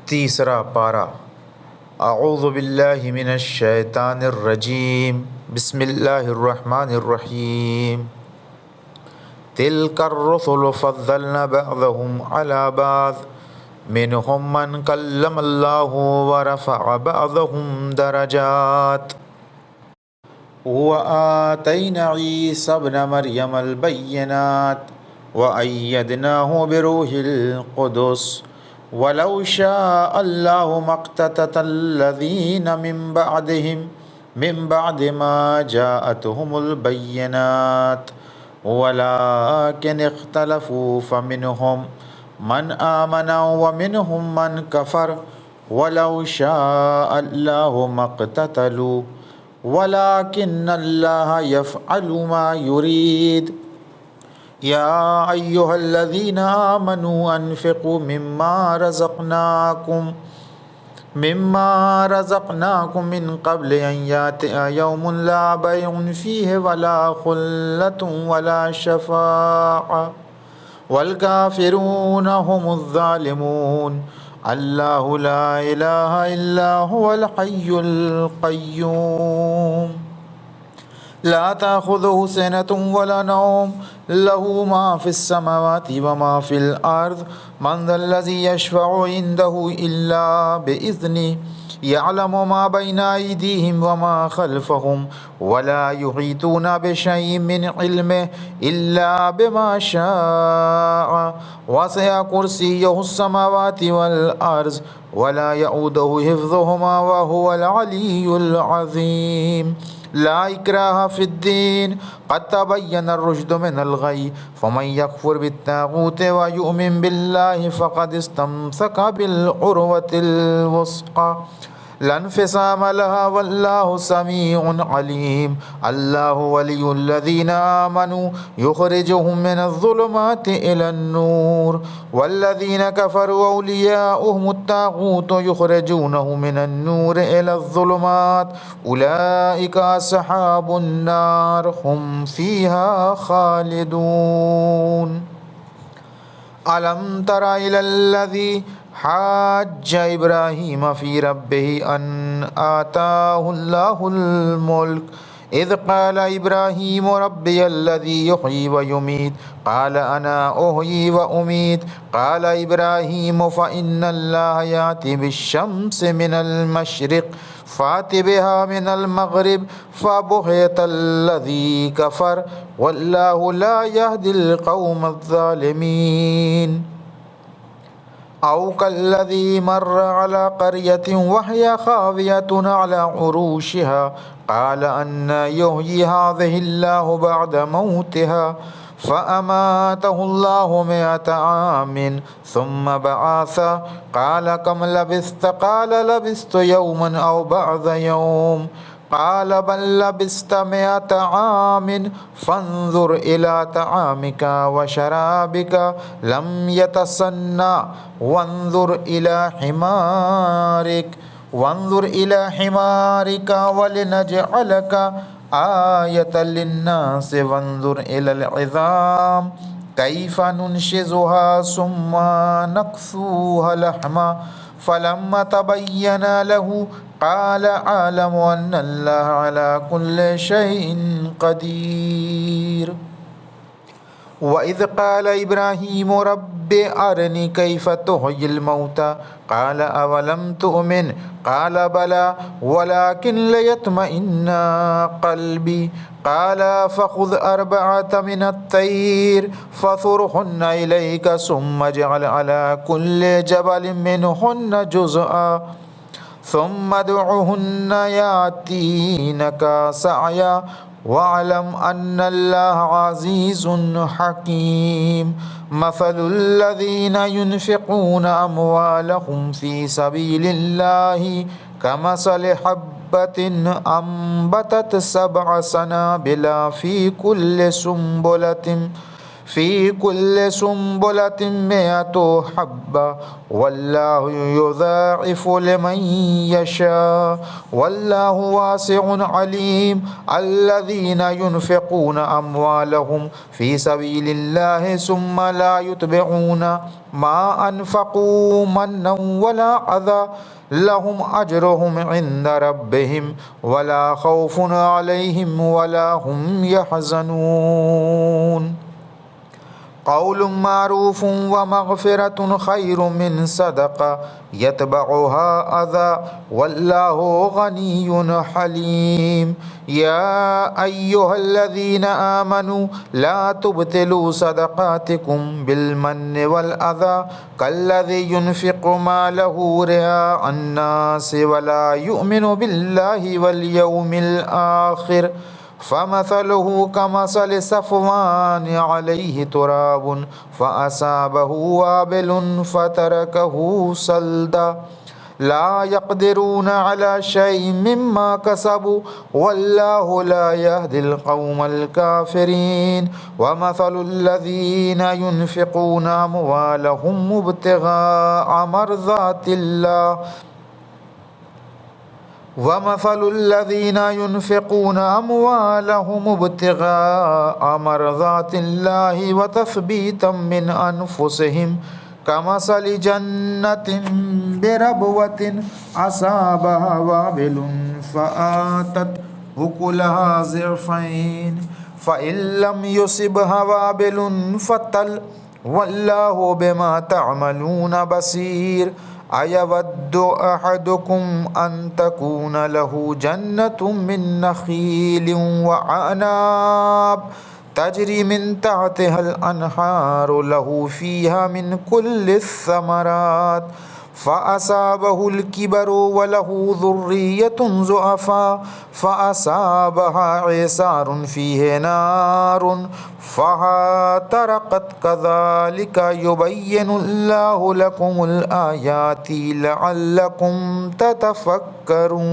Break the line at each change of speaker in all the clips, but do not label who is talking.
तीसरा पारा। अऊज़ु बिल्लाहि मिनश शैतानिर रजीम। बिस्मिल्लाहिर्रहमानिर्रहीम। तिल्कर रुसुलु फ़द्दलना बअज़हुम अला बअज़ मिनहुम मन कल्लमल्लाहु व रफ़अ बअज़हुम दरजात व आतैना ईसा इब्न मरियमल बय्यिनात व अय्यदनाहु बिरूहिल क़ुदुस वलौ शाअल्लाहु मक़्ततलल्लज़ीना मिन बअदि मा जाअतहुमुल बय्यिनात वलाकिन इख्तलफ़ू फ़मिनहुम मन आमन व मिनहुम मन कफ़र वलौ शाअल्लाहु मक़्ततलू वलाकिन्नल्लाह यफ़अलु मा युरीद। या अय्युहल्लज़ीना आमनू अनफ़िक़ू मिम्मा रज़क़नाकुम मिन क़ब्ल अन यातिया यौमुन ला बैउन फ़ीहि वला ख़ुल्लतुन वला शफ़ाअह वल काफ़िरून हुमुज़ ज़ालिमून। अल्लाहु ला इलाहा इल्ला हुवल हय्युल क़य्यूम ला ताख़ुज़ुहु सिनतुन वला नौम लहू मा फ़िस्समावाति व मा फ़िल अर्ज़ मन ज़ल्लज़ी यशफ़अु इंदहु इल्ला बिइज़्निहि यअलमु मा बैना अयदीहिम व मा ख़ल्फ़हुम वला युहीतूना बिशैइन मिन इल्मिहि इल्ला बिमा शाअ वसिअ कुर्सिय्युहुस समावाति वल अर्ज़ वला यऊदुहु हिफ़्ज़ुहुमा व हुवल अलिय्युल अज़ीम। ला इक्राहा फ़िद्दीन क़द तबय्यनर रुश्दु मिनल गय्य फ़मन यकफ़ुर बित्ताग़ूति व यु'मिन बिल्लाहि फ़क़द इस्तमसक बिल उर्वतिल वुस्क़ा ला इंफ़िसाम लहा वल्लाहु समीउन अलीम। अल्लाहु वलियुल्लज़ीना आमनू युख़रिजुहुम मिनज़्ज़ुलुमाति इलन-नूर वल्लज़ीना कफ़रू औलियाउहुमुत ताग़ूत युख़रिजूनहुम मिनन-नूरि इलज़्ज़ुलुमात उलाइका अस्हाबुन नार हुम फ़ीहा ख़ालिदून। अलम तरा इलल्लज़ी हाज्जा इब्राहीम फ़ी रब्बिही अन आताहुल्लाहुल मुल्क इज़ क़ाल इब्राहीम रब्बियल्लज़ी युह्यी व युमीत क़ाल अना उह्यी व उमीत क़ाल इब्राहीम फ़इन्नल्लाह याति बिश्शम्सि मिनल मशरिक़ फ़ाति बिहा मिनल मग़रिब फ़बुहितल्लज़ी कफ़र वल्लाहु ला यहदिल क़ौमज़्ज़ालिमीन। औ कल्लज़ी मर्र अला क़र्यतिन वहिय ख़ावियतुन अला उरूशिहा क़ाल अन्ना युह्यी हाज़िहिल्लाहु बअद मौतिहा फ़अमातहुल्लाहु मिअत आमिन सुम्म बअसा क़ाल कम लबिस्त क़ाल लबिस्तु यौमन औ बअज़ यौम क़ाल बल लबिस्त मिअत आमिन फ़न्ज़ुर इला तआमिका व शराबिका लम यतसन्ना वन्ज़ुर इला हिमारिका वलिनजअलका आयतल लिन्नासि वन्ज़ुर इलल इज़ाम कैफ़ नुनशिज़ुहा सुम्मा नक्सुहा लहमा फ़लम्मा तबय्यन लहू क़ाल अअलमु अन्नल्लाह अला कुल्लि शैइन क़दीर। वइज़ क़ाल इब्राहीम रब्बि अरिनी कैफ़ तुह्यिल मौता क़ाल अवलम तु'मिन क़ाल बला वलाकिन लियत्मइन्ना क़ल्बी क़ाल फ़ख़ुज़ अर्बअतम मिनत तैर फ़सुरहुन्ना इलैका सुम्म इजअल अला कुल्लि जबलिन मिनहुन्ना जुज़'अन सुम्म उद्उहुन्ना यातीनका सअया वअलम अन्नल्लाह अज़ीज़ुन हकीम। मसलुल्लज़ीना युनफ़िक़ूना अम्वालहुम फ़ी सबीलिल्लाहि कमसलि हब्बतिन अम्बतत सबअ सनाबिला फ़ी कुल्लि फ़ी कुल्लि सुंबुलतिन मिअतु हब्बा वल्लाहु युज़ाइफ़ु लिमन यशा वल्लाहु वासिउन अलीम। अल्लज़ीना युनफ़िक़ूना अम्वालहुम फ़ी सबीलिल्लाहि सुम्मा ला युतबिऊना मा अनफ़क़ू मन्नन वला अज़ा लहुम अजरुहुम इंदा रब्बिहिम वला खौफुन अलैहिम वला हुम यहज़नून। क़ौलुम मारूफ़ुन व मग़फ़िरतुन ख़ैरुम मिन सदक़ा यतबउहा अज़ा वल्लाहु गनियुन हलीम। या अय्युहल्लज़ीना आमनू ला तुब्तिलू सदक़ातिकुम बिलमन्नि वल अज़ा कल्लज़ी युनफ़िक़ु मालहु रिआअन नासि वला युमिनु बिल्लाहि वल यौमिल आख़िर फ़मसलुहु कमसलि सफ़वान अलैहि तुराबुन फ़असाबहु वाबिलुन फ़तरकहु सल्दा ला यक़दिरूना अला शैइन मिम्मा कसबू वल्लाहु ला यहदिल क़ौमल काफ़िरीन। वमसलुल्लज़ीना युनफ़िक़ूना अम्वालहुम इब्तिग़ाअ मर्ज़ातिल्लाह वमसलुल्लज़ीना युनफ़िक़ूना अम्वालहुम इब्तिग़ाअ मर्ज़ातिल्लाहि व तस्बीतम मिन अनफ़ुसिहिम कमसलि जन्नतिन बिरबवतिन असाबहा वाबिलुन फ़आतत उकुलहा ज़िअफ़ैन फ़इन लम युसिबहा वाबिलुन फ़तल वल्लाहु बिमा तअमलून बसीर। अयवद्दु अहदुकुम अन तकून लहू जन्नतुम मिन नख़ीलिन व अनाब तजरी मिन तहतिहल अनहारु लहू फ़ीहा मिन कुल्लिस समरात फ़असाबहुल किबरु व लहू ज़ुर्रिय्यतुन ज़ुअफ़ा फ़असाबहा इसारुन फ़ीहि नारुन फ़अहतरक़त कज़ालिका युबय्यिनुल्लाहु लकुमुल आयाति लअल्लकुम ततफ़क्करून।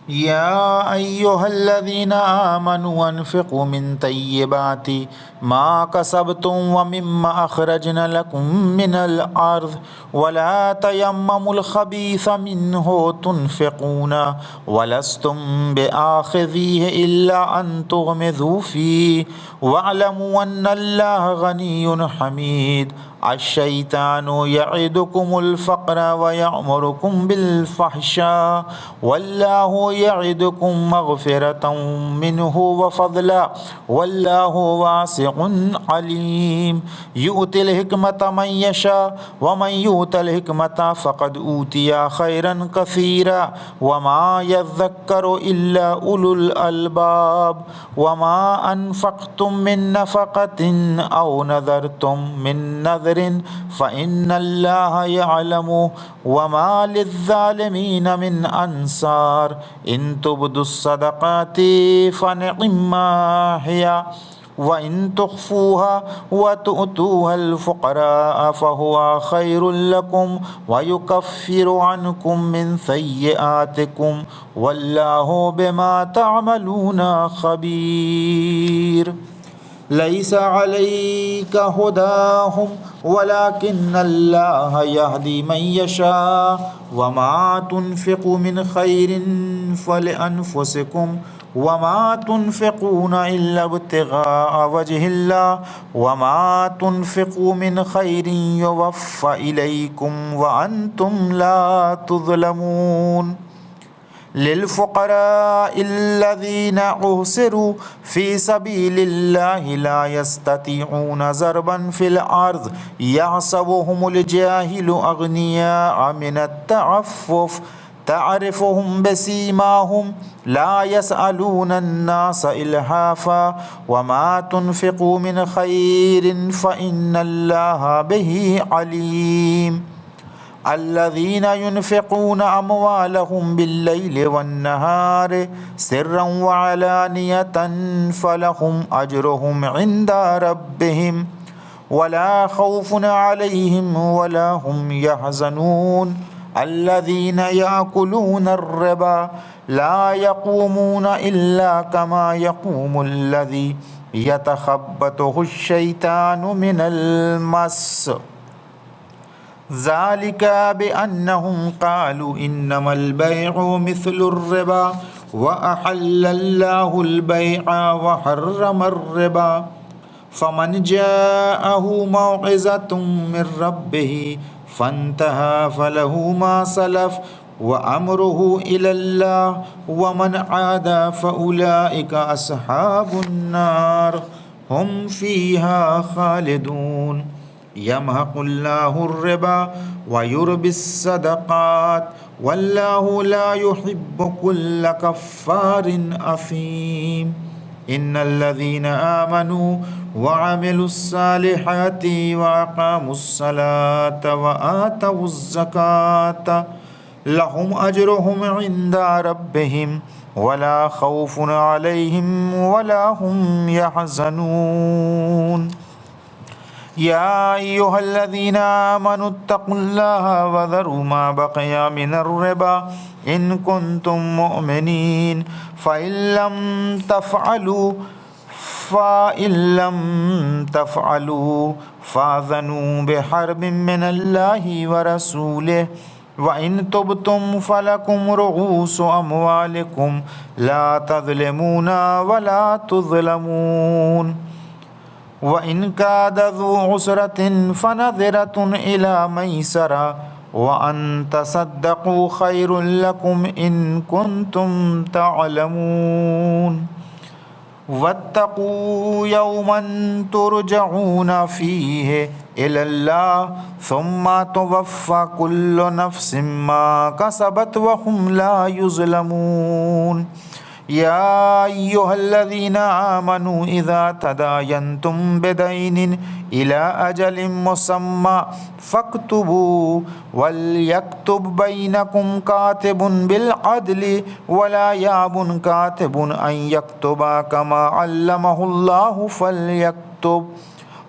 या अय्युहल्लज़ीना आमनू अनफ़िक़ू मिन तय्यिबाति मा कसबतुम व मिम्मा अख़रजना लकुम मिनल अर्ज़ वला तयम्ममुल ख़बीसा मिन्हु तुनफ़िक़ूना वलस्तुम बिआख़िज़ीहि इल्ला अन तुग़मिज़ू फ़ीहि वअलमू अन्नल्लाह गनियुन हमीद। अश्शैतानु यइदुकुमुल फ़क़्र व यअमुरुकुम बिल फ़हशा वल्लाहु यइदुकुम मग़फ़िरतम मिन्हु व फ़ज़ला वल्लाहु वासिउन अलीम। युअतिल हिकमत मन यशा व मन युअतल हिकमत फ़क़द ऊतिया खैरन कसीरा व मा यज़्ज़क्करु इल्ला उलुल अलबाब। व मा अनफ़क़्तुम मिन नफ़क़तिन औ नज़रतुम मिन नज़रिन फ़इन्नल्लाह यअलमु व मा लिज़्ज़ालिमीन मिन अंसार। इन तुब्दुस्सदक़ाति फ़निअम्मा हिया व इन तुख़्फ़ूहा व तु'तूहल फ़ुक़राअ फ़हुवा ख़ैरुल लकुम व युकफ़्फ़िरु अन्कुम मिन सय्यिआतिकुम वल्लाहु बिमा तअमलूना ख़बीर। लैसा अलैका हुदाहुम वलाकिन्नल्लाह यहदी मन यशा व मा तुनफ़िक़ू मिन ख़ैरिन फ़लिअन्फ़ुसिकुम व मा तुनफ़िक़ूना इल्ला इब्तिग़ाअ वजहिल्लाह व मा तुनफ़िक़ू मिन ख़ैरिन युवफ़्फ़ा इलैकुम व अंतुम ला तुज़लमून। लिल्फ़ुक़राइल्लज़ीना उहसिरू फ़ी सबीलिल्लाहि ला यस्ततीऊना ज़रबन फ़िल अर्ज़ यहसबुहुमुल जाहिलु अग़नियाअ मिनत तअफ़्फ़ुफ़ तअरिफ़ुहुम बिसीमाहुम ला यसअलूना अन्नासा इल्हाफ़ा व मा तुनफ़िक़ू मिन ख़ैरिन फ़इन्नल्लाहा बिही अलीम। अल्लज़ीना युनफ़िक़ूना अम्वालहुम बिल्लैलि वन्नहारि सिर्रन व अलानियतन फ़लहुम अज्रुहुम इंदा रब्बिहिम वला खौफ़ुन अलैहिम वला हुम यहज़नून। अल्लज़ीना याकुलूना अर्रिबा ला यक़ूमूना इल्ला कमा यक़ूमुल्लज़ी यतखब्बतुहु शैतानु मिनल मस ज़ालिका बिअन्नहुम क़ालू इन्नमल बैउ मिस्लुर रिबा व अहल्लल्लाहुल बैअ व हर्रमर रिबा फमन जाअहु मौइज़तुम मिर रब्बिही फंतहा फलहु मा सलफ व अम्रुहु इलल्लाह व मन आदा फउलाइका अस्हाबुन नार हुम फीहा खालिदून यमहकुल्लाहुर रिबा व युरबिस सदक़ात वल्लाहु ला युहिब्बु कुल्ल कफ़्फ़ारिन असीम इन्नल्लज़ीना आमनू व अमिलुस्सालिहाति व अक़ामुस्सलात व आतवुज़्ज़कात लहुम अज्रुहुम इंदा रब्बिहिम वला खौफुन अलैहिम वला हुम यहज़नून या अय्युहल्लज़ीना आमनुत्तक़ुल्लाहा व ज़रू मा बक़िया मिनर रिबा इन कुंतुम मुअमिनीन फ़इल्लम तफ़अलू फ़अज़नू बिहर्बिन मिनल्लाहि व रसूलिहि व इन तुबतुम फ़लकुम रुऊसु अमवालिकुम ला तज़लिमूना व ला तुज़लमून व इन काद ज़ू उसरतिन फ़नज़िरतुन इला मयसरा व अन तसद्दक़ू खैरुल लकुम इन कुंतुम तअलमून वत्तक़ू यौमन तुरजऊन फ़ीहि इलल्लाह सुम्मा तुवफ़्फ़ा कुल्लु नफ़्सिम मा कसबत व हुम ला युज़लमून या अय्युहल्लज़ीना आमनू इज़ा तदायन्तुम बिदैनिन इला अजलिम मुसम्मा फ़क्तुबू वलयक्तुब बैनकुम कातिबुन बिल अदलि वला याबुन कातिबुन अन यक्तुबा कमा अल्लमहुल्लाहु फ़लयक्तुब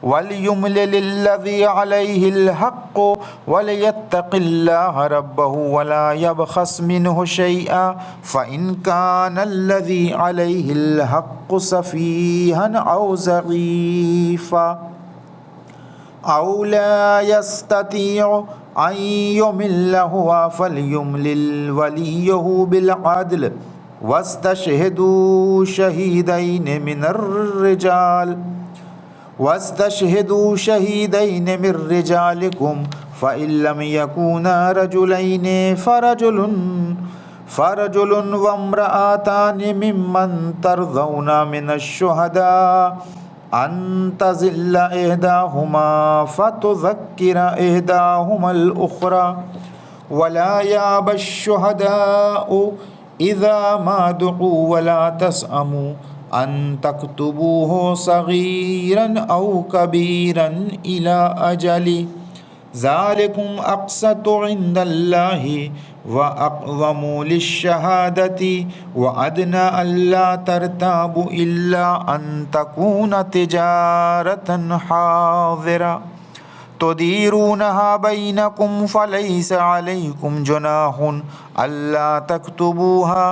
वलयुमलिल्लज़ी अलैहिल हक़्क़ु वलयत्तक़िल्लाह रब्बहु वला यबख़स मिन्हु शैअन फ़इन कानल्लज़ी अलैहिल हक़्क़ु सफ़ीहन औ ज़ईफ़न औ ला यस्ततीअ अन युमिल्ला हुवा फ़लयुमलिल वलियुहु बिल अदल वस्तशहिदू शहीदैन मिर रिजालिकुम फ़इल्लम यकूना रजुलैनि फ़रजुलुन वम्रअतानि मिम्मन तरज़ौना मिनश्शुहदा अन तज़िल्ला इहदाहुमा फ़तुज़क्किरा इहदाहुमल उख़रा वला याबश्शुहदाउ इज़ा मा दुऊ वला तस्अमू अन तक्तुबूहु सगीरन औ कबीरन इला अजलि ज़ालिकुम अक़सतु इंदल्लाहि व अक़वमु लिश्शहादति व अदना अल्ला तरताबु इल्ला अन तकून तिजारतन हाज़िरा तुदीरूनहा बैनकुम फ़लैसा अलैकुम जुनाहुन अल्ला तक्तुबूहा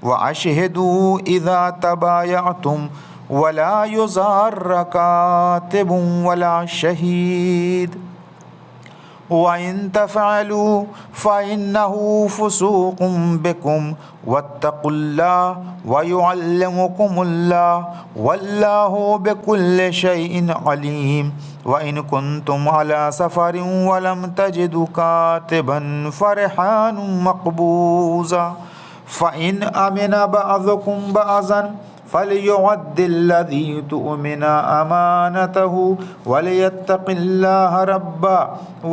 व अशहिदू इज़ा तबायअतुम वला युज़ार्र कातिबुन वला शहीद व इन तफ़अलू फ़इन्नहु फ़ुसूक़ुम बिकुम वत्तक़ुल्लाह व युअल्लिमुकुमुल्लाह वल्लाहु बिकुल्लि शैइन अलीम व इन कुंतुम अला सफ़रिन व लम तजिदू कातिबन फ़रहानुम मक़बूज़ा फ़इन अमिना बअज़ुकुम बअज़न फ़लयुअद्दिल्लज़ी तुअमिनु अमानतहु वलियत्तक़िल्लाह रब्बहु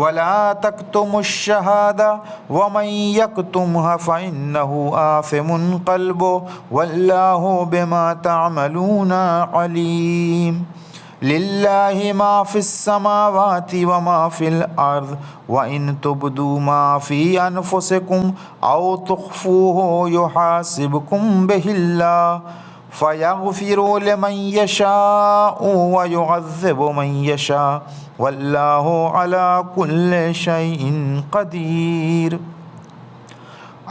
वला तक्तुमुश्शहादा वमन यक्तुमहा फ़इन्नहु आसिमुन क़ल्बुहु वल्लाहु बिमा तअमलूना अलीम लिल्लाहि मा फ़िस समावाति व मा फ़िल अर्ज़ व इन तुब्दू मा फ़ी अनफ़ुसिकुम औ तुख़्फ़ूहु युहासिबकुम बिहिल्लाह फ़यग़फ़िरु लिमन यशाअ व युअज़्ज़िबु मन यशाअ वल्लाहु अला कुल्लि शैइन क़दीर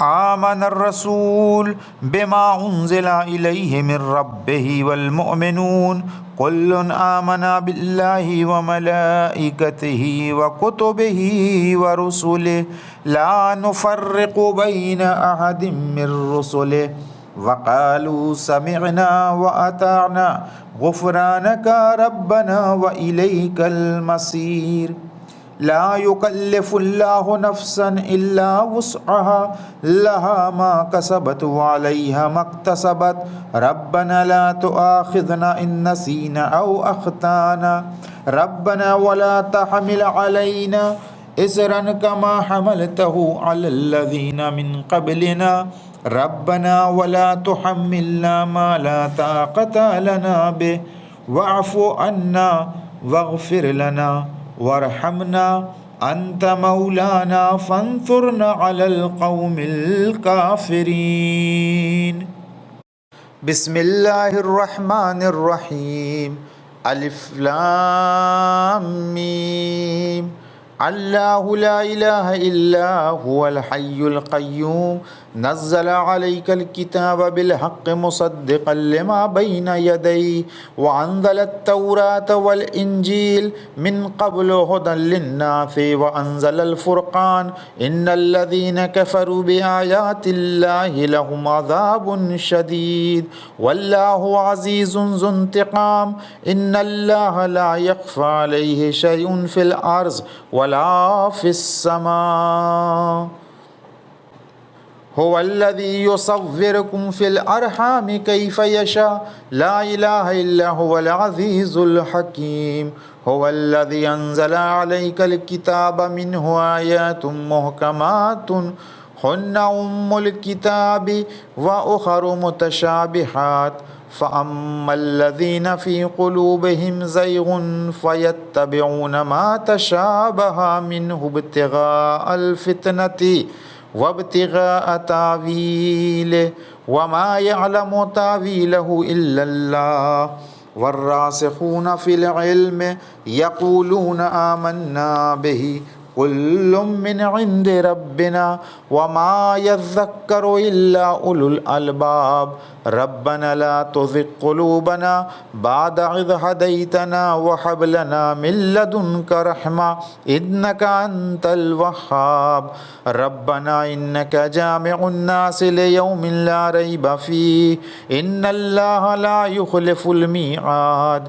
आमन रसूल बिमा उन्ज़िला इलैहि मिर रब्बिही वल मुअमिनून कुल्लुन आमना बिल्लाहि व मलाइकतिही व कुतुबिही व रुसुलिही ला नुफ़र्रिक़ु बैन अहदिम मिर रुसुलिही वक़ालू समिअना व अताअना गुफ़रानका रब्बना व इलैकल मसीर। ला युकल्लिफुल्लाहु नफ्सन इल्ला वुस्अहा लहा मा कसबत व अलैहा मक्तसबत रब्बना ला तुआखिज़ना इन नसीना औ अख्ताना रब्बना वला तहमिल अलैना इसरन कमा हमलतहु अलल्लज़ीना मिन क़ब्लिना रब्बना वला तुहम्मिलना मा ला ताक़त लना बिहि वअफ़ु अन्ना वग़फ़िर लना वरहमना अंत मौलाना फंसुरना अलल कौमिल काफिरीन। बिस्मिल्लाहिर रहमानिर रहीम। अलिफ लाम मीम। अल्लाहु ला इलाहा इल्ला हुवल हय्युल क़य्यूम नज़्ज़ला अलैकल किताब बिल हक़्क़ि मुसद्दिक़न लिमा बैना यदैहि व अंज़लत तौरात वल इंजील मिन क़ब्लु हुदन लिन्नासि व अंज़लल फ़ुरक़ान इन्नल्लज़ीना कफ़रू बिआयातिल्लाहि लहुम अज़ाबुन शदीद वल्लाहु अज़ीज़ुन ज़ुन्तिक़ाम इन्नल्लाहा ला यख़फ़ा अलैहि शैउन फ़िल अर्ज़ वला फ़िस समा हुवल्लज़ी युसव्विरुकुम फ़िल अरहामि कैफ़ यशा ला इलाहा इल्ला हुवल अज़ीज़ुल हकीम हुवल्लज़ी अंज़ला अलैकल किताब मिन्हु आयातुम मुहकमातुन हुन्ना उम्मुल किताबि व उख़रु मुतशाबिहात फ़अम्मल्लज़ीना फ़ी क़ुलूबिहिम ज़ैग़ुन फ़यत्तबिऊना मा तशाबहा मिन्हु इब्तिग़ाअल फ़ित्नति वब्तिग़ाअ तावीलिहि वमा यअलमु तावीलहु इल्लल्लाह वर्रासिख़ून फ़िल इल्मि यक़ूलूना आमन्ना बिहि कुल्लुम मिन इंदि रब्बिना वमा यज़्ज़क्करु इल्ला उलुल अलबाब रब्बना ला तुज़िग़ क़ुलूबना बअद इज़ हदैतना व हब लना मिन लदुनका रहमा इन्नका अंतल वह्हाब रब्बना इन्नका जामिउन नासि लियौमिन ला रैब फ़ीहि इन्नल्लाहा ला युख़्लिफ़ुल मीआद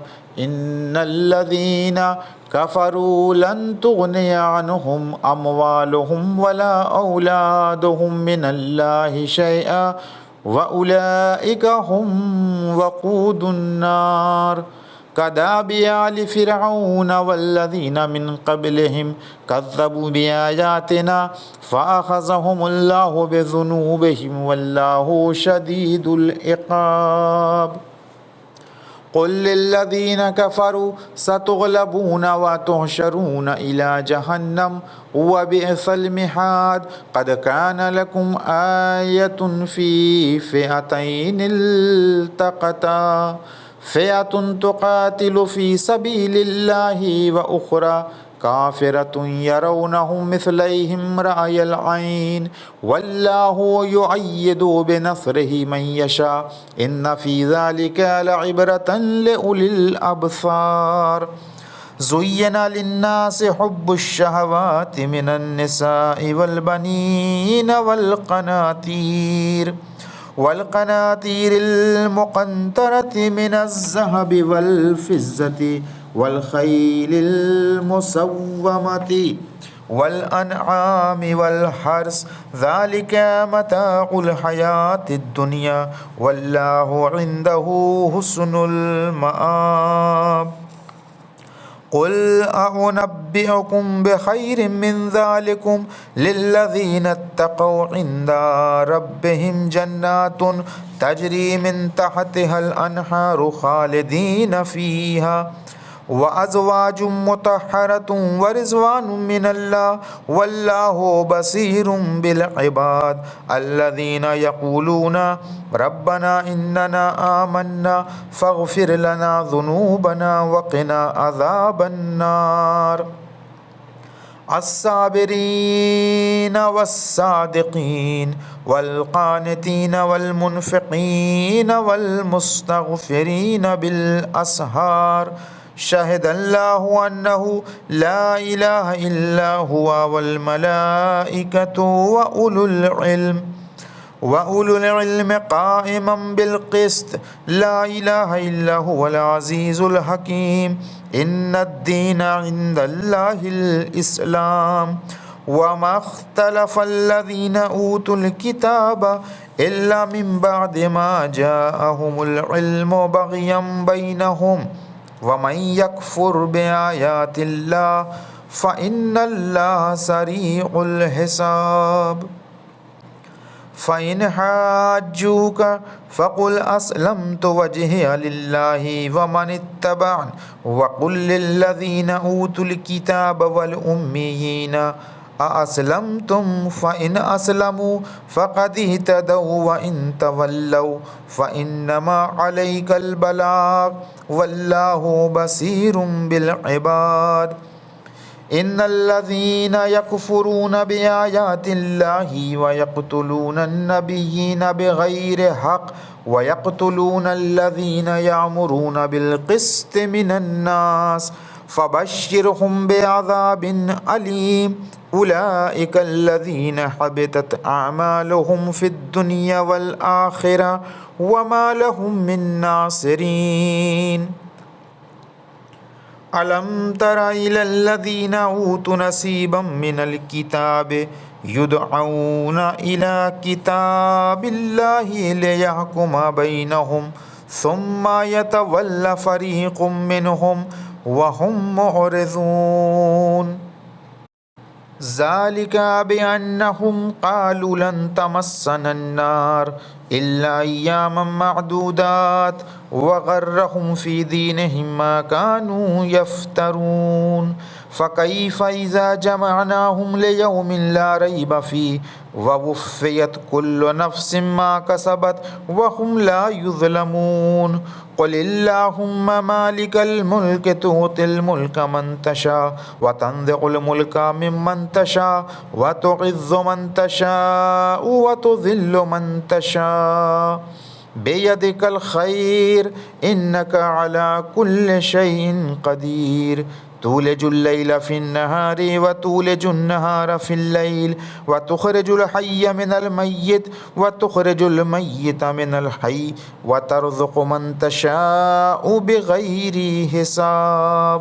इन्नल्लज़ीना कफ़रू लन तुग़निया अन्हुम अम्वालुहुम वला औलादुहुम मिनल्लाहि शैअा व उलाइका हुम वक़ूदुन नार कदाबि आलि फ़िरऔन वल्लज़ीना मिन क़ब्लिहिम कज़्ज़बू बिआयातिना फ़अख़ज़हुमुल्लाहु बिज़ुनूबिहिम वल्लाहु शदीदुल इक़ाब। क़ुल लिल्लज़ीना कफ़रू सतुग़लबून व तुहशरून इला जहन्नम व बिअसल मिहाद क़द कान लकुम आयतुन फ़ी फ़िअतैनि इल्तक़ता फ़िअतुन तुक़ातिलु फ़ी सबीलिल्लाहि व उख़रा काफ़िरतुन यरौनहुम मिस्लैहिम रअयल ऐन वल्लाहु युअय्यिदु बिनस्रिहि मन यशा इन्न फ़ी ज़ालिका लइब्रतन लिउलिल अब्सार। ज़ुय्यिना लिन्नासि हुब्बुश शहवाति मिनन निसाइ वल बनीन वल क़नातीरिल मुक़न्तरति मिनज़ ज़हबि वल फ़िज़्ज़ति वल ख़ैलिल मुसव्वमति वल अनआमि वल हर्स ज़ालिका मताउल हयातिद दुनिया वल्लाहु इंदहु हुस्नुल मआब। क़ुल अउनब्बिउकुम बिख़ैरिम मिन ज़ालिकुम लिल्लज़ीना इत्तक़ौ इंदा रब्बिहिम जन्नातुन तजरी मिन तहतिहल अन्हारु ख़ालिदीन फ़ीहा व अज़वाजुम मुतहहरतुन व रिज़वानुम मिनल्लाह वल्लाहु बसीरुम बिल इबाद अल्लज़ीना यक़ूलूना रब्बना इन्नना आमन्ना फ़ग़फ़िर लना ज़ुनूबना व क़िना अज़ाबन्नार। अस्साबिरीन वस्सादिकीन वल्कानितीन वल्मुनफिकीन वल्मुस्तगफिरीन बिल असहार शहिदल्लाहु अन्नहु ला इलाहा इल्ला हुवा वल मलाइकतु व उलुल इल्म काइमम बिल क़िस्त ला इलाहा इल्ला हुवल अज़ीज़ुल हकीम इन्नद्दीन इंदल्लाहिल इस्लाम वमा इख्तलफ़ल्लज़ीना ऊतुल किताब इल्ला मिन बअदि मा जाअहुमुल इल्मु बग़यम बैनहुम वमन यकफुर बिआयातिल्लाह फ़इन्नल्लाह सरीउल हिसाब। फ़इन हाज्जूक फ़क़ुल अस्लमतु वजहिया लिल्लाहि वमनित्तबअन वक़ुल लिल्लज़ीना ऊतुल किताब वल उम्मियीना अस्लमतुम फ़इन अस्लमू फ़क़द इह्तदौ व इन तवल्लौ फ़इन्नमा अलैकल बलाग़ वल्लाहु बसीरुम बिल इबाद। इन्नल्लज़ीना यकफ़ुरून बिआयातिल्लाहि व यक़्तुलूनन नबिय्यीना बिग़ैरि हक़्क़ व यक़्तुलूनल्लज़ीना यअमुरूना बिल क़िस्ति मिनन्नास फ़बश्शिरहुम बिअज़ाबिन अलीम उलाइकल्लज़ीना हबितत अअमालुहुम फ़िद्दुनिया वल आख़िरह वमा लहुम मिन नासिरीन। अलम तरा इलल्लज़ीना ऊतु नसीबम मिनल किताब युदअऊना इला किताबिल्लाहि लियहकुमा बैनहुम सुम्मा यतवल्ला फ़रीक़ुम मिनहुम व हुम मुअरिज़ून। ज़ालिका बिअन्नहुम क़ालू लन तमस्सनन नार इल्ला अय्यामम मअदूदात व गर्रहुम फ़ी दीनिहिम मा कानू यफ्तरून फ़कैफ़ इज़ा जमअनाहुम लियौमिन ला रैब फ़ीह व वुफ़्फ़ियत कुल्लु नफ़्सिन मा कसबत व हुम ला युज़लमून। क़ुलिल्लाहुम्मा मालिकल मुल्क तु'तिल मुल्क मन तशा व तंज़िउल मुल्क मिम्मन तशा व तुइज़्ज़ु मन तशा व तुज़िल्लु मन तशा बियदिकल खैर इन्नका अला कुल्लि शैइन क़दीर। तूलिजुल लैला फ़िन्नहारि व तूलिजुन नहारा फ़िल्लैल व तुख़रिजुल हय्य मिनल मय्यित व तुख़रिजुल मय्यित मिनल हय्य व तर्ज़ुक़ु मन तशाअु बिग़ैरि हिसाब।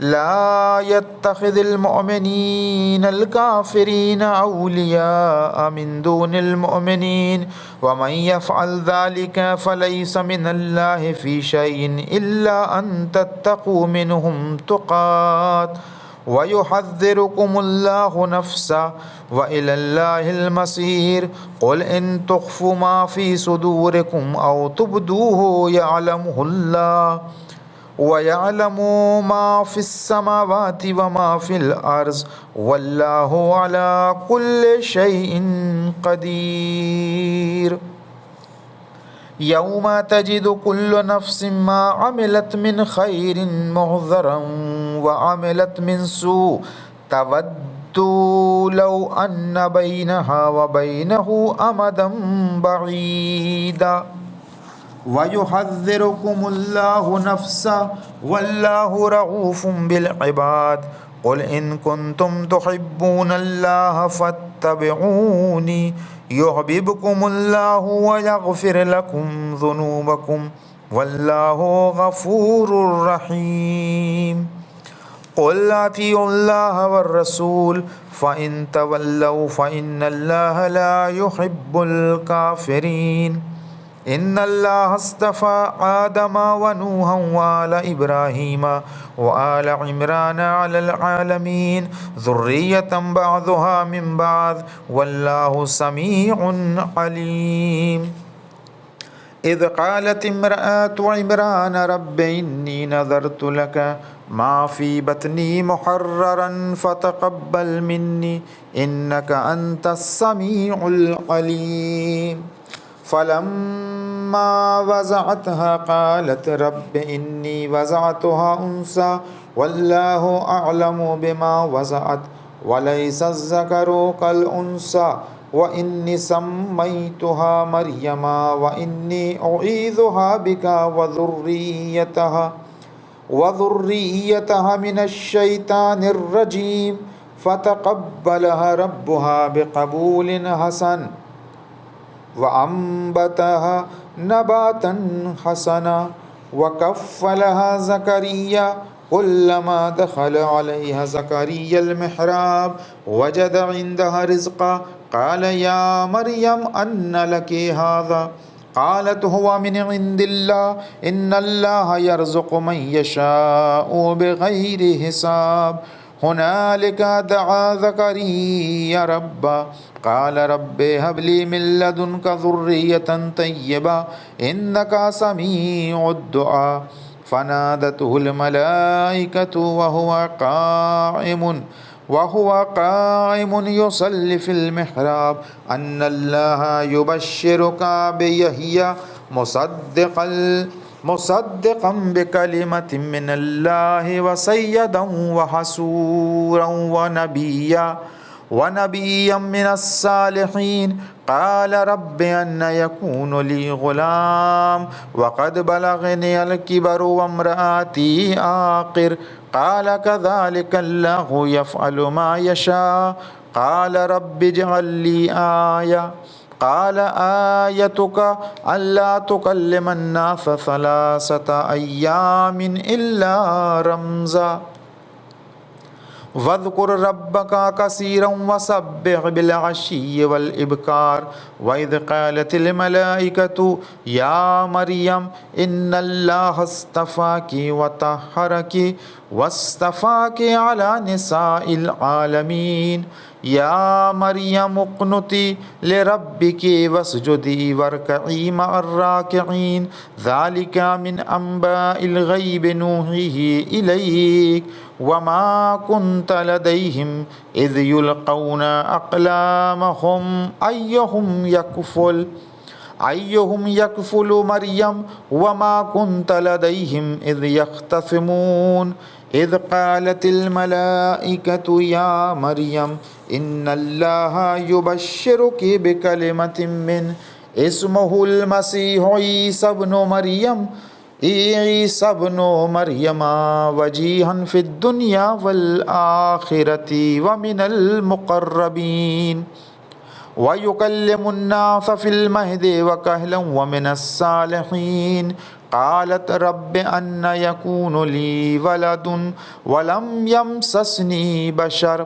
ला यत्तख़िज़िल मुअमिनीनल काफ़िरीना औलियाअ मिन दूनिल मुअमिनीन व मन यफ़अल ज़ालिका फ़लैसा मिनल्लाहि फ़ी शैइन इल्ला अन तत्तक़ू मिनहुम तुक़ात व युहज़्ज़िरुकुमुल्लाहु नफ़्सह व इलल्लाहिल मसीर। क़ुल इन तुख़्फ़ू मा फ़ी सुदूरिकुम औ तुब्दूहु यअलमुहुल्लाह व यअलमु मा फ़िस्समावाति व मा फ़िल अर्ज़ वल्लाहु अला कुल्लि शैइन क़दीर। यौम तजिदु कुल्लु नफ़्सिन मा अमिलत मिन खैरिन मुहज़रन व अमिलत मिन सू तवद्दु लौ अन्न बैनहा व बैनहु अमदन बईदा व युहज़्ज़िरुकुमुल्लाहु नफ़्सहु वल्लाहु रऊफ़ुम बिल इबाद। क़ुल इन कुन्तुम तुहिब्बूनल्लाह फ़त्तबिऊनी युहब्बिबकुमुल्लाहु व यग़फ़िर लकुम ज़ुनूबकुम वल्लाहु गफ़ूरुर रहीम। क़ुल अतीउल्लाह वर्रसूल फ़इन तवल्लौ फ़इन्नल्लाह ला युहिब्बुल काफ़िरीन। इन्नल्लाह अस्तफ़ा आदम व नूहन व आला इब्राहीम व आला इमरान अलल आलमीन ज़ुर्रियतन बअज़ुहा मिन बअज़ वल्लाहु समीउन अलीम। इज़ क़ालत इम्रअतु इमरान रब्बि इन्नी नज़रतु लक मा फ़ी बत्नी मुहर्ररन फ़तक़ब्बल मिन्नी इन्नका अंतस समीउल अलीम। फ़लम्मा वज़अतहा क़ालत रब्बि इन्नी वज़अतुहा उन्सा वल्लाहु अअलमु बिमा वज़अत वलैसा ज़करु कल उन्सा व इन्नी सम्मैतुहा मरियमा व इन्नी उईज़ुहा बिका वज़ुर्रियतहा मिनश्शैतानिर्रजीम फ़तक़ब्बलहा रब्बुहा बिक़बूलिन हसन व अम्बतहा नबातन हसना व कफ़्फ़लहा ज़करिया कुल्लमा दख़ल अलैहा ज़करिय्यल मिहराब वजद इंदहा रिज़्क़ा क़ाल या मरियम अन्ना लकी हाज़ा क़ालत हुवा मिन इंदिल्लाह इन्नल्लाह यर्ज़ुक़ु मन यशाअु बिग़ैरि हिसाब हुनालिका दआ ज़करिया रब्बा क़ाल रब्बि हबली मिन लदुनका ज़ुर्रियतन तय्यबा इन्नका समीउद दुआ फ़नादतहुल मलाइकतु वहुवा क़ाइमुन युसल्ली फ़िल मिहराब अन्नल्लाह युबश्शिरुका बियहया मुसद्दिक़न बिकलिमतिन मिनल्लाहि व सय्यदन व हसूरन व नबिय्यन मिनस्सालिहीन क़ाल रब्बि अन्ना यकूनु ली ग़ुलाम व क़द बलग़नियल किबरु व इम्रअती आक़िर क़ाल कज़ालिका अल्लाहु यफ़अलु मा यशा क़ाल रब्बि इजअल ली आया क़ाल आयतुका अल्ला तुकल्लिमन नास सलासता अय्यामिन इल्ला रमज़ा वज़्कुर रब्बका कसीरन वसब्बिह बिलअश्यि वल इब्कार व इज़ क़ालतिल मलाइकतु या मरियम इन्नल्लाह अस्तफ़ाकी व तह्हरकी वस्तफ़ाकी अला निसाइल आलमीन या मरियम उक़्नुती लिरब्बिकी वस्जुदी वरकई मअर राकिईन ज़ालिका मिन अंबाइल ग़ैबि नूहीही इलैक वमा कुन्त लदैहिम is युल्क़ौना अक़लामहुम अय्युहुम यकफ़ुलु Maryam Verma कुन्त लदैहिम is यख़्तसिमून is क़ालतिल मलाइकतु या मरियम इन्नल्लाह युबश्शिरुकी बिकलिमतिन मिन इस्मुहुल मसीहु ईसा इब्नु मरियमा वजीहन फ़िद दुनिया वल आखिरति व मिनल मुक़र्रबीन व युकल्लिमुन नास फ़िल महदि व कहलन व मिनस्सालिहीन क़ालत रब्बि अन्ना यकूनु ली वलदुन व लम यमससनी बशर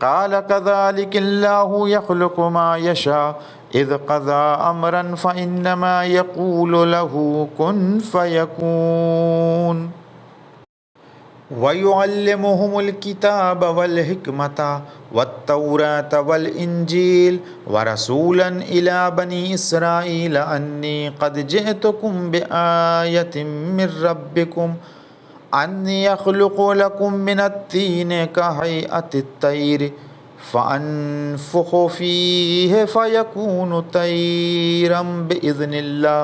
क़ाल कज़ालिकल्लाहु यख़्लुक़ु मा यशा इज़ क़ज़ा अमरन फ़इन्नमा यक़ूलु लहू कुन फ़यकून व युअल्लिमुहुमुल किताब वल हिकमता वत्तौरात वल इंजील व रसूलन इला बनी इसराईल अन्नी क़द जिअतुकुम बिआयतिन मिर रब्बिकुम अन्नी अख़्लुक़ु लकुम मिनत्तीन कहैअतित तैर फ़अन्फ़ुख़ु फ़ीहि फ़यकूनु तैरन बिइज़्निल्लाह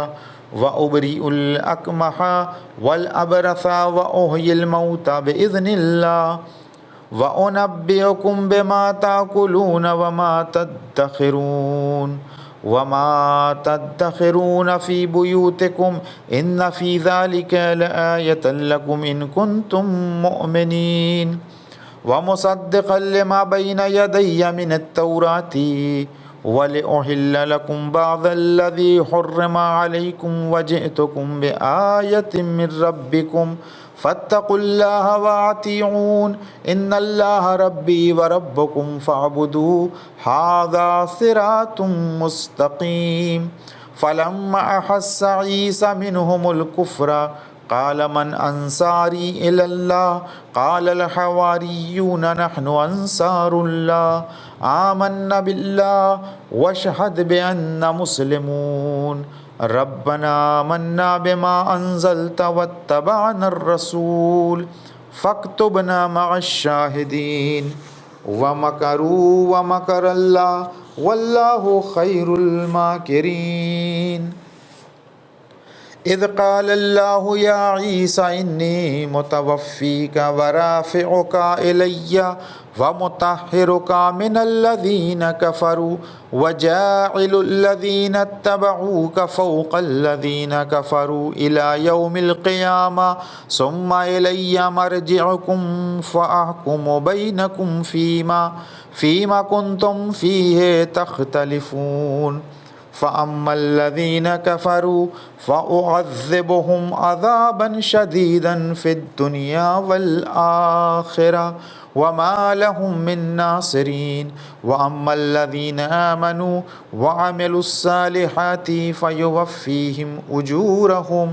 व उबरिउल अकमह वल अबरसा व उह्यिल मौता बिइज़्निल्लाह व उनब्बिउकुम बिमा ताकुलून वमा तद्दख़िरून फ़ी बुयूतिकुम इन्न फ़ी ज़ालिका लआयतन लकुम इन कुन्तुम मुअ्मिनीन व मुसद्दिक़न लिमा बैन यदैया मिनत तौराती वलिउहिल्ल लकुम बअदल्लज़ी हुर्रिम अलैकुम वजिअतुकुम बिआयतिन मिर रब्बिकुम फत्तक़ुल्लाह वअतीऊन इन्नल्लाह रब्बी व रब्बुकुम फ़अबुदू हाज़ा सिरातुम मुस्तक़ीम फ़लम्मा अहस्स ईसा मिनहुमुल कुफ़्र क़ाल मन अंसारी इलल्लाह क़ालल हवारियून नहनु अंसारुल्लाह आमन्ना बिल्लाह वशहद बिअन्ना मुस्लिमून रब्बना आमन्ना बिमा अंज़लत वत्तबअनर रसूल फ़क्तुबना मअश्शाहिदीन व मकरू व मकरल्लाह वल्लाहु खैरुल माकिरीन। इज़ क़ालल्लाहु या ईसा इन्नी मुतवफ़्फ़ीका व राफ़िउका इलय्या व मुतahhiरुका मिनल्लज़ीना कफ़रू व जाइलुल्लज़ीना इत्तबऊका फ़ौक़ल्लज़ीना कफ़रू इला यौमिल क़ियामा सुम्मा इलय्या मर्जिउकुम फ़अहकुमु बैनकुम फ़ीमा कुन्तुम फ़ीहि तख़्तलिफ़ून। फ़अम्मल्लज़ीन कफ़रू फ़अुअज़्ज़िबुहुम अज़ाबन शदीदन फ़िद्दुनिया वल आख़िरा वमा लहुम मिन नासिरीन। वअम्मल्लज़ीन आमनू वअमिलुस्सालिहाति फ़युवफ़्फ़ीहिम उजूरहुम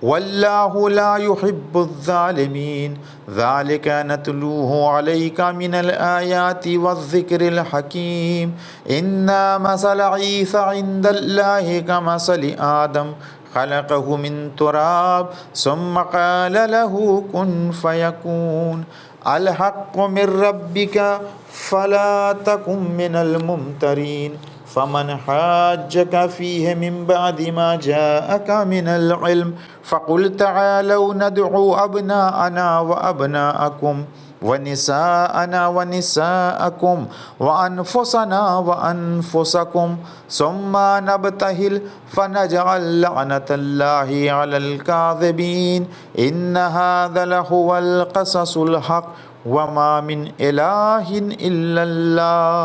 वल्लाहु ला युहिब्बुज़्ज़ालिमीन। ज़ालिका नतलूहु अलैका मिनल आयाति वज़्ज़िक्रिल हकीम। इन्ना मसल ईसा इंदल्लाहि कमसलि आदम खलक़हु मिन तुराब सुम्मा क़ाल लहू कुन फ़यकून। अल हक़्क़ु मिर रब्बिका फ़ला तकुन मिनल मुमतरीन। फ़मन हाज्जका फ़ीहि मिन बअदि मा जाअका मिनल इल्म फ़क़ुल तआलौ नदउ अब्नाअना व अब्नाअकुम व निसाअना व निसाअकुम व अनफुसना व अनफुसकुम सुम्मा नब्तहिल फ़नजअल लअनतल्लाहि अलल काज़िबीन। इन्न हाज़ा लहुवल क़ससुल हक़्क़ व मा मिन इलाहिन इल्लल्लाह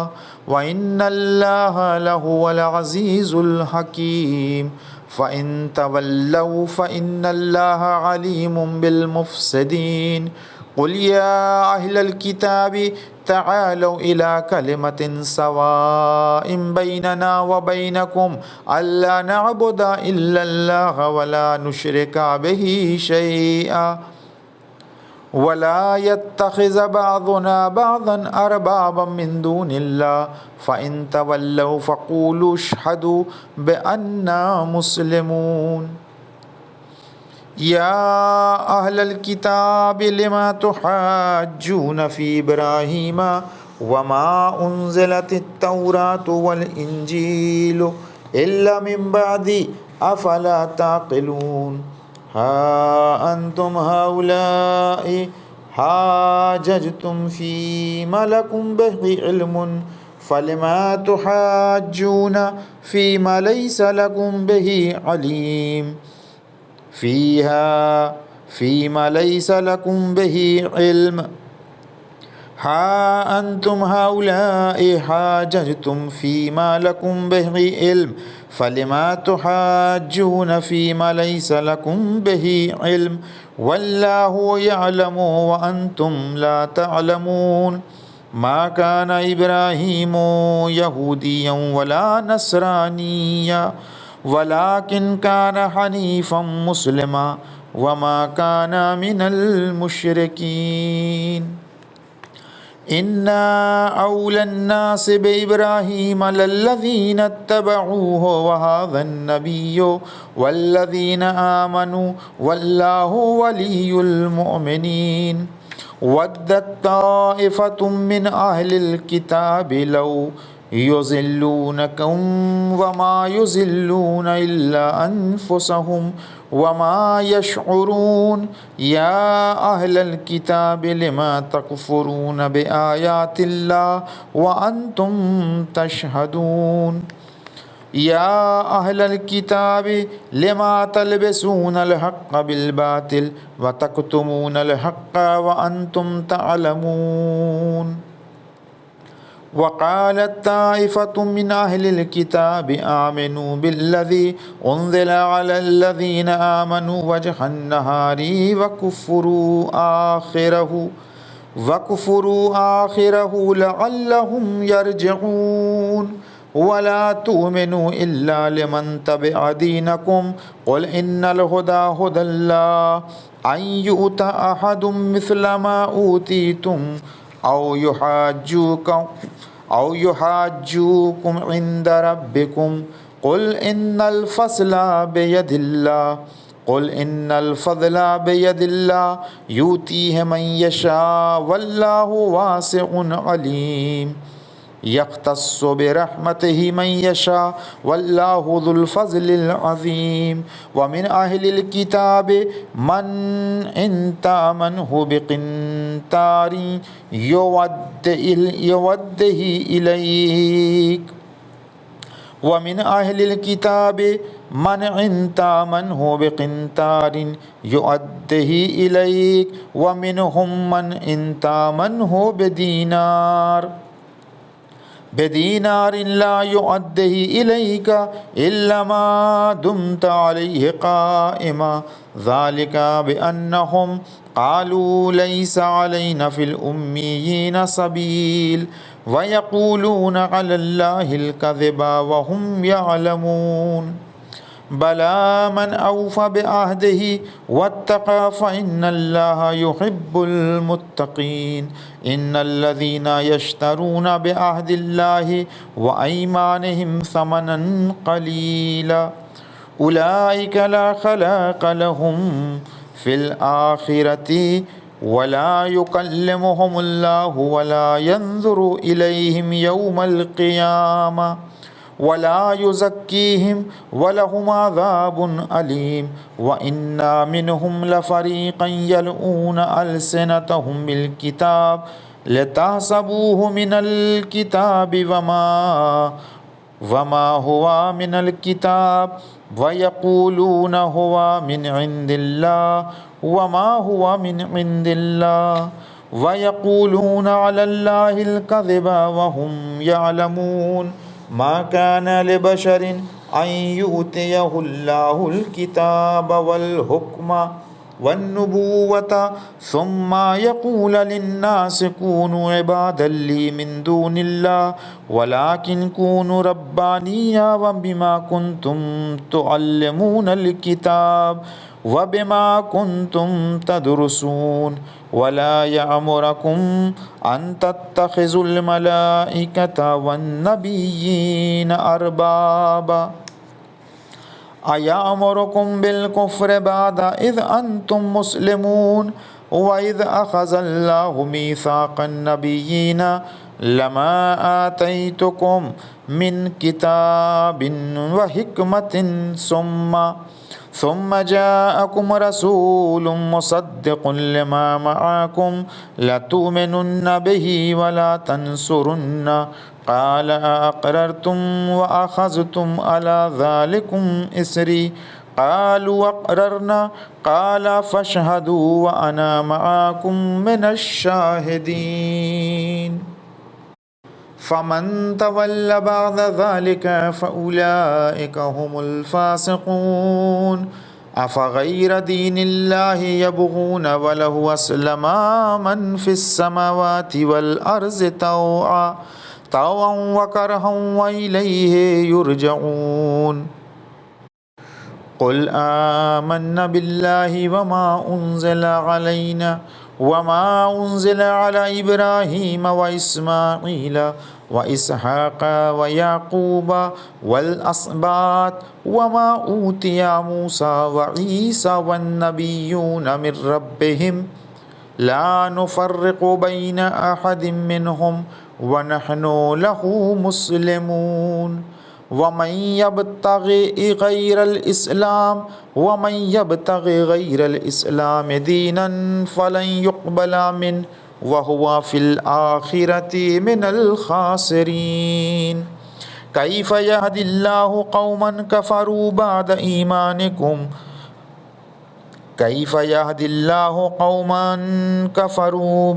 व इन्नल्लाहा लहुवल अज़ीज़ुल हकीम। फ़इन तवल्लौ फ़इन्नल्लाहा अलीमुम बिल मुफ़्सिदीन। क़ुल या अहलल किताबि तआलौ इला कलिमतिन सवाइम बैनना व बैनकुम अल्ला नअबुदा इल्लल्लाह व ला नुश्रिका बिही शैआ वला यत्तखिज़ बअदुना बअदन अरबाबम मिन दूनिल्लाह फ़इन तवल्लौ फ़क़ूलू अशहदू बिअन्ना मुस्लिमून। या अहलल किताबि लिमा तुहाज्जून फ़ी इब्राहीम वमा उन्ज़िलतित तौरातु वल इंजीलु इल्ला मिन बअदि अफ़ला ताक़िलून। हा अंतुम हाउलाइ हाजजतुम फ़ीमा लकुम बिही इल्मुन फ़लिमा तुहाज्जून फ़ीमा लैसा लकुम बिही अलीम फ़ीमा लैसा लकुम बिही इल्म। हा अंतुम हाउलाइ हाजजतुम फ़ीमा लकुम बिही इल्म फ़लिमा तुहाज्जून फ़ीमा लैसा लकुम बिही इल्म वल्लाहु यअलमु व अंतुम ला तअलमून। मा कान इब्राहीमु यहूदिय्यन वला नसरानिय्या वलाकिन कान हनीफ़म मुस्लिमा वमा कान मिनल मुशरिकीन। इन्ना औलन नासि बिइब्राहीम लल्लज़ीना इत्तबऊहु व हाज़न नबिय्यु वल्लज़ीना आमनू वल्लाहु वलियुल मुमिनीन। वद्दत ताइफ़तुम मिन अहलिल किताबि लौ युज़िल्लूनकुम वमा युज़िल्लून इल्ला अनफुसहुम वमा यशउरून। या अहलल किताबि लिमा तकफुरून बिआयातिल्लाह व अंतुम तशहदून। या अहलल किताबि लिमा तल्बिसूनल हक़्क़ बिल बातिल व तक्तुमूनल हक़्क़ व अंतुम तअलमून। वक़ालत ताइफ़तुम मिन अहलिल किताबि आमिनू बिल्लज़ी उन्ज़िला अलल्लज़ीना आमनू वजहन नहारी वकुफ़ुरू आखिरहु लअल्लहुम यरजिऊन। वला तुमिनू इल्ला लिमन तबिअ दीनकुम क़ुल इन्नल हुदा हुदल्लाह अन युअता अहदुम मिस्ला मा ऊतीतुम औ युहाज्जूकुम इंद रब्बिकुम क़ुल इन्नल फ़ज़्ला बियदिल्लाह यूतीहि मन यशा वल्लाहु वासिउन अलीम। यख्तस्सु बिरहमतिही मन यशा वल्लाहु ज़ुल फ़ज़्लिल अज़ीम। व मिन अहलिल किताबि मन इन तामनहु बिक़िंतारिन युवद्दिही इलैक। व मिन अहलिल किताबि मन इन तामनहु बिक़िंतारिन युअद्दिही इलैक व मिनहुम मन इन तामनहु बिदीनारिन ला युअद्दिही इलैका इल्ला मा दुम्ता अलैहि क़ाइमा ज़ालिका बिअन्नहुम क़ालू लैसा अलैना फ़िल उम्मिय्यीना सबील व यक़ूलूना अलल्लाहिल कज़िबा व हुम यअलमून। बला मन औफ़ा बिअहदिही वत्तक़ा फ़इन्नल्लाहा युहिब्बुल मुत्तक़ीन। इन्नल्लज़ीना यश्तरूना बिअहदिल्लाहि व अयमानिहिम समनन क़लीला उलाइका ला खलाक़ लहुम फ़िल आख़िरति वला युकल्लिमुहुमुल्लाहु वला यंज़ुरु इलैहिम यौमल क़ियामा वला युज़क्कीहिम वलहुम अज़ाबुन अलीम। व इन्ना मिनहुम लफ़रीक़न यलऊना अलसिनतहुम बिल किताब लितहसबूहु मिनल किताबि वमा हुवा मिनल किताब व यक़ूलूना हुवा मिन इंदिल्लाह वमा हुवा मिन इंदिल्लाह व यक़ूलूना अलल्लाहिल कज़िबा व हुम यअलमून। मा काना लिबशरिन अन युअतियहुल्लाहुल किताब वल हुक्म वन्नुबुव्वता सुम्मा यक़ूल लिन्नासि कूनू इबादन ली मिन दूनिल्लाह वलाकिन कूनू रब्बानिय्या बिमा कुन्तुम तुअल्लिमूनल किताब व बिमा कुन्तुम तदरुसून वला यअमुरुकुम अन तत्तखिज़ुल मलाइकता वन्नबिय्यीन अरबाबा अयअमुरुकुम बिल कुफ्रि बअद इज़ अंतुम मुस्लिमून व इज़ अख़ज़ल्लाहु मीसाक़न नबिय्यीन लमा आतैतुकुम मिन किताबिन व हिकमतिन सुम्मा जाअकुम रसूलुम मुसद्दिक़ुन लिमा मअकुम लतु'मिनुन्न बिही व ला तंसुरुन्ना क़ाल अअक़ररतुम व अख़ज़्तुम अला ज़ालिकुम इस्री क़ालू अक़ररना क़ाल फ़शहदू व अना मअकुम मिनश शाहिदीन। फ़मन तवल्ला बअद ज़ालिका फ़उलाइका हुमुल फ़ासिक़ून। अफ़ग़ैर दीनिल्लाहि यबग़ून व लहु अस्लमा मन फ़िस समावाति वल अर्ज़ि तौअन व करहन व इलैहि युरजऊन। क़ुल आमन्ना बिल्लाहि व मा उन्ज़िला अलैना व मा उन्ज़िला अला इब्राहीम व इस्माईल व इसहाक़ व याक़ूब वल अस्बात व मा ऊतिया मूसा व ईसा वन्नबिय्यून मिन रब्बिहिम ला नुफ़र्रिक़ु बैन अहदिम मिनहुम व नहनु लहु मुस्लिमून। व मन यब्तग़ि गैरल इस्लाम दीनन फ़लन युक़बला मिन्हु व हुवा फ़िल आख़िरति मिनल ख़ासिरीन। कैफ़ यहदिल्लाहु क़ौमन कफ़रू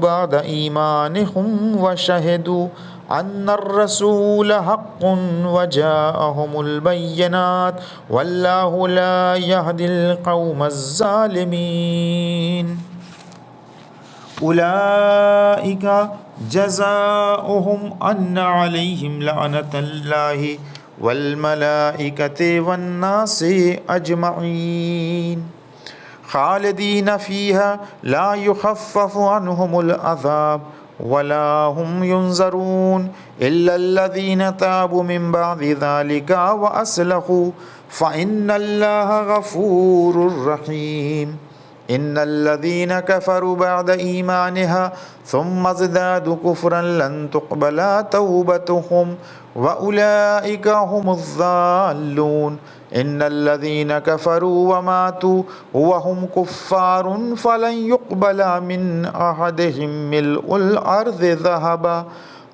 बअद ईमानिहिम व शहिदू अन्नर रसूल हक़्क़ुन व जाअहुमुल बय्यिनात वल्लाहु ला यहदिल क़ौमज़ ज़ालिमीन। उलाइका जज़ाओहुम अन्ना अलैहिम लअनतुल्लाहि वल मलाइकति वन्नासि अजमईन खालिदीन फ़ीहा ला युख़फ़फ़ु अन्हुमुल अज़ाब वला हुम युनज़रून इल्लल्लज़ीना ताबू मिन बअदि ज़ालिका व अस्लहू फ़इन्नल्लाहा गफ़ूरुर रहीम। इन्नल्लज़ीना कफ़रू बअद ईमानिहा सुम्मा ज़दादू कुफ़्रन लन तुक़बला तौबतुहुम व उलाइका हुमुज़्ज़ाल्लून। इन्नल्लज़ीना कफ़रू व मातू व हुम कुफ़्फ़ारुन फ़लन युक़बला मिन अहदिहिम मिल्उल अर्ज़ि ज़हबा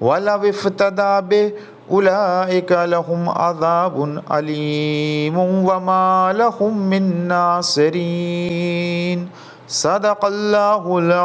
वलव इफ़्तदा बिही उलाइका लहुम अज़ाबुन अलीमुन व मा लहुम मिन नासिरीन। सदक़ल्लाहुल